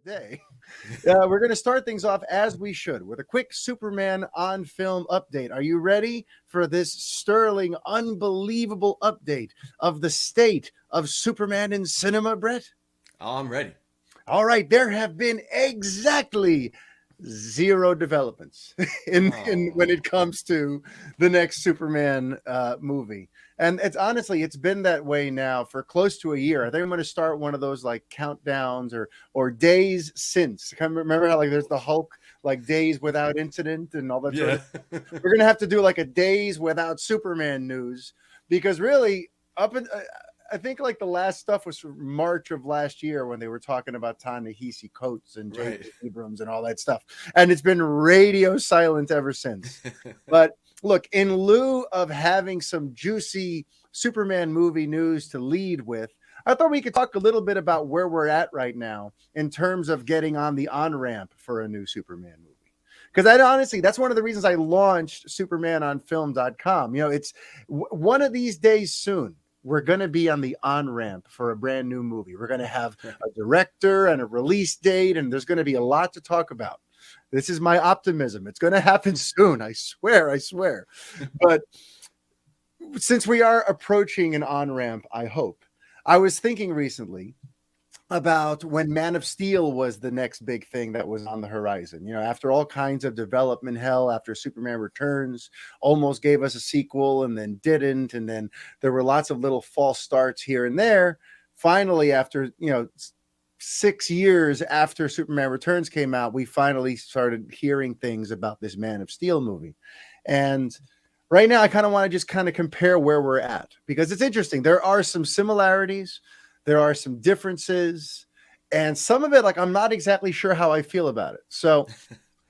today. We're going to start things off as we should with a quick Superman on film update. Are you ready for this sterling, unbelievable update of the state of Superman in cinema, Brett? Oh, I'm ready. All right, there have been exactly zero developments in when Oh, it comes to the next Superman movie. And it's been that way now for close to a year. I think I'm going to start one of those like countdowns or days since. Remember how like there's the Hulk like days without incident and all that sort yeah. of. We're going to have to do like a days without Superman news because really up in I think like the last stuff was from March of last year when they were talking about Ta-Nehisi Coates and Right. J.J. Abrams and all that stuff. And it's been radio silent ever since. But look, in lieu of having some juicy Superman movie news to lead with, I thought we could talk a little bit about where we're at right now in terms of getting on the on-ramp for a new Superman movie. Because that's one of the reasons I launched supermanonfilm.com. It's one of these days soon we're going to be on the on ramp for a brand new movie. We're going to have a director and a release date, and there's going to be a lot to talk about. This is my optimism. It's going to happen soon. I swear. But since we are approaching an on ramp, I hope. I was thinking recently about when Man of Steel was the next big thing that was on the horizon. After all kinds of development hell, after Superman Returns almost gave us a sequel and then didn't, and then there were lots of little false starts here and there. Finally, after 6 years after Superman Returns came out, we finally started hearing things about this Man of Steel movie. And right now, I kind of want to just kind of compare where we're at because it's interesting. There are some similarities. There are some differences, and some of it, like, I'm not exactly sure how I feel about it. So,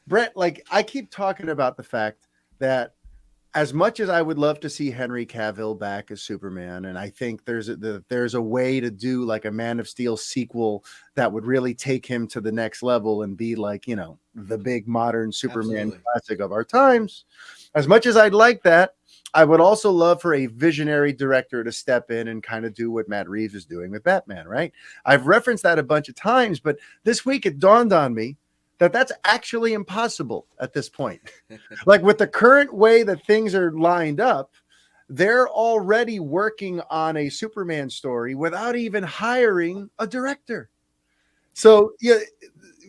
Brett, like, I keep talking about the fact that as much as I would love to see Henry Cavill back as Superman, and I think there's a way to do like a Man of Steel sequel that would really take him to the next level and be like, the big modern Superman Absolutely. classic of our times. As much as I'd like that, I would also love for a visionary director to step in and kind of do what Matt Reeves is doing with Batman, right? I've referenced that a bunch of times, but this week it dawned on me that that's actually impossible at this point. Like with the current way that things are lined up, they're already working on a Superman story without even hiring a director. So yeah,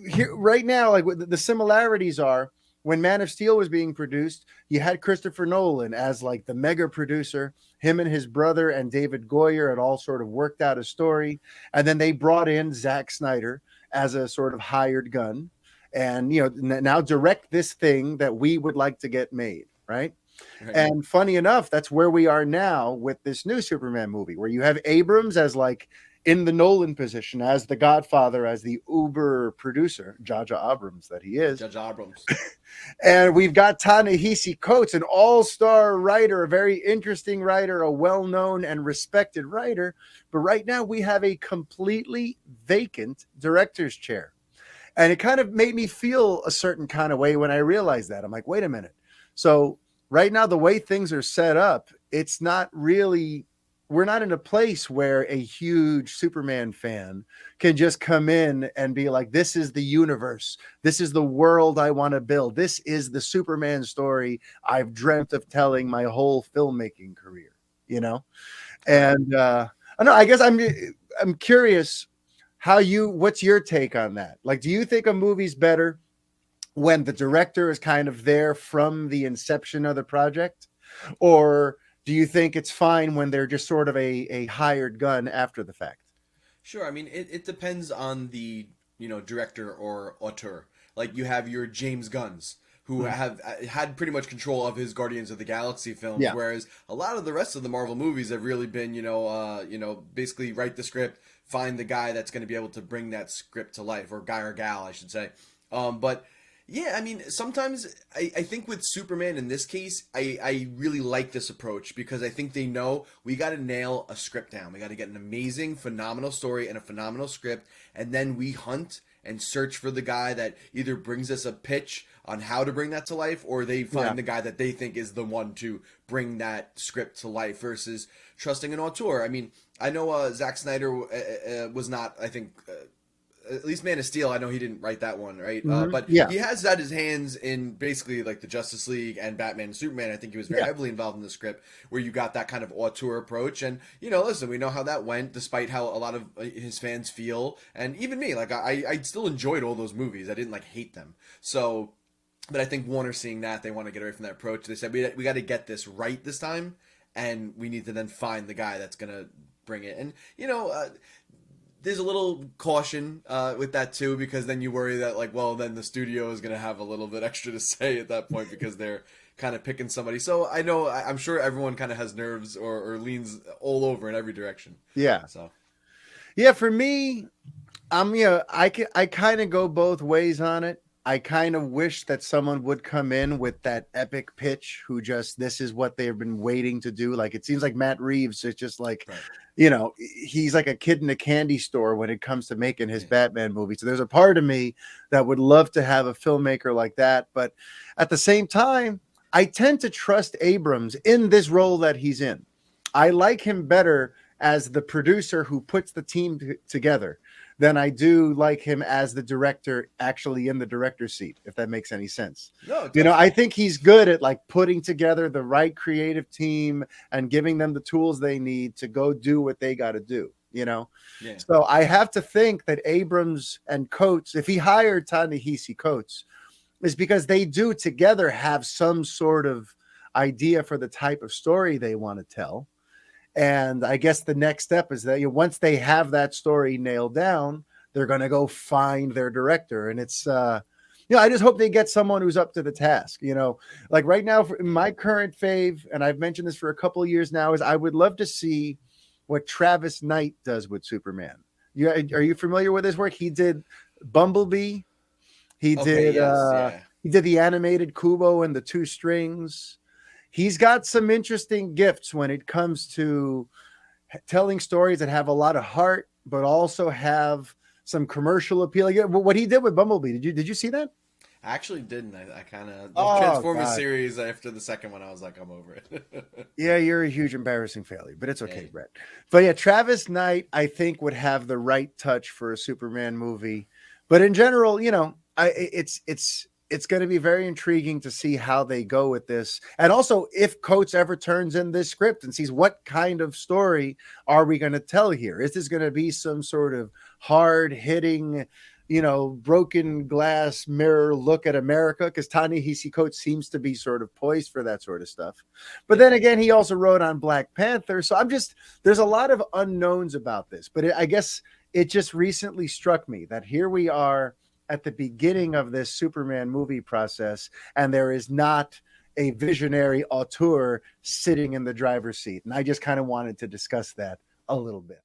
here right now, like the similarities are when Man of Steel was being produced, you had Christopher Nolan as like the mega producer. Him and his brother and David Goyer had all sort of worked out a story, and then they brought in Zack Snyder as a sort of hired gun, and now direct this thing that we would like to get made, right? Right. And funny enough, that's where we are now with this new Superman movie, where you have Abrams as like in the Nolan position, as the Godfather, as the uber producer, Jaja Abrams that he is. Judge Abrams. And we've got Ta-Nehisi Coates, an all-star writer, a very interesting writer, a well-known and respected writer. But right now we have a completely vacant director's chair. And it kind of made me feel a certain kind of way when I realized that. I'm like, wait a minute. So right now, the way things are set up, it's not really, we're not in a place where a huge Superman fan can just come in and be like, this is the universe. This is the world I want to build. This is the Superman story I've dreamt of telling my whole filmmaking career, you know? Right. And I know, I guess I'm curious what's your take on that? Like, do you think a movie's better when the director is kind of there from the inception of the project? Or do you think it's fine when they're just sort of a hired gun after the fact? Sure. I mean, it depends on the director or auteur. Like you have your James Gunns who Mhm. have had pretty much control of his Guardians of the Galaxy films, Yeah. whereas a lot of the rest of the Marvel movies have really been basically write the script, find the guy that's going to be able to bring that script to life, or guy or gal, I should say. But yeah, I mean, sometimes I think with Superman in this case, I really like this approach because I think they know we got to nail a script down. We got to get an amazing, phenomenal story and a phenomenal script, and then we hunt and search for the guy that either brings us a pitch on how to bring that to life, or they Yeah. find the guy that they think is the one to bring that script to life versus trusting an auteur. I mean, I know Zack Snyder was not, I think, at least Man of Steel, I know he didn't write that one, right? But Yeah. he has had his hands in basically like the Justice League and Batman and Superman. I think he was very Yeah. heavily involved in the script where you got that kind of auteur approach. And, you know, listen, we know how that went, despite how a lot of his fans feel. And even me, like, I still enjoyed all those movies. I didn't, like, hate them. So, but I think Warner seeing that, they want to get away from that approach. They said, we got to get this right this time. And we need to then find the guy that's going to bring it. And, you know, there's a little caution with that too, because then you worry that, like, well, then the studio is going to have a little bit extra to say at that point because they're kind of picking somebody. So I know, I'm sure everyone kind of has nerves or leans all over in every direction. Yeah. So Yeah, for me, I kind of go both ways on it. I kind of wish that someone would come in with that epic pitch who just, this is what they've been waiting to do. Like, it seems like Matt Reeves is just like, right. He's like a kid in a candy store when it comes to making his Batman movie. So there's a part of me that would love to have a filmmaker like that. But at the same time, I tend to trust Abrams in this role that he's in. I like him better as the producer who puts the team together than I do like him as the director actually in the director's seat, if that makes any sense. No, I think he's good at like putting together the right creative team and giving them the tools they need to go do what they got to do, Yeah. So I have to think that Abrams and Coates, if he hired Ta-Nehisi Coates, is because they do together have some sort of idea for the type of story they want to tell. And I guess the next step is that once they have that story nailed down, they're going to go find their director. And it's, I just hope they get someone who's up to the task. Like right now, my current fave, and I've mentioned this for a couple of years now, is I would love to see what Travis Knight does with Superman. Are you familiar with his work? He did Bumblebee. He did he did the animated Kubo and the Two Strings. He's got some interesting gifts when it comes to telling stories that have a lot of heart, but also have some commercial appeal. What he did with Bumblebee, did you see that? I actually didn't. I kind of the Transformers series after the second one, I was like, I'm over it. Yeah, you're a huge embarrassing failure, but it's okay, Brett. But yeah, Travis Knight, I think, would have the right touch for a Superman movie. But in general, it's going to be very intriguing to see how they go with this. And also, if Coates ever turns in this script and sees what kind of story are we going to tell here? Is this going to be some sort of hard-hitting, broken glass mirror look at America? Because Ta-Nehisi Coates seems to be sort of poised for that sort of stuff. But then again, he also wrote on Black Panther. So there's a lot of unknowns about this. But I guess it just recently struck me that here we are at the beginning of this Superman movie process, and there is not a visionary auteur sitting in the driver's seat. And I just kind of wanted to discuss that a little bit.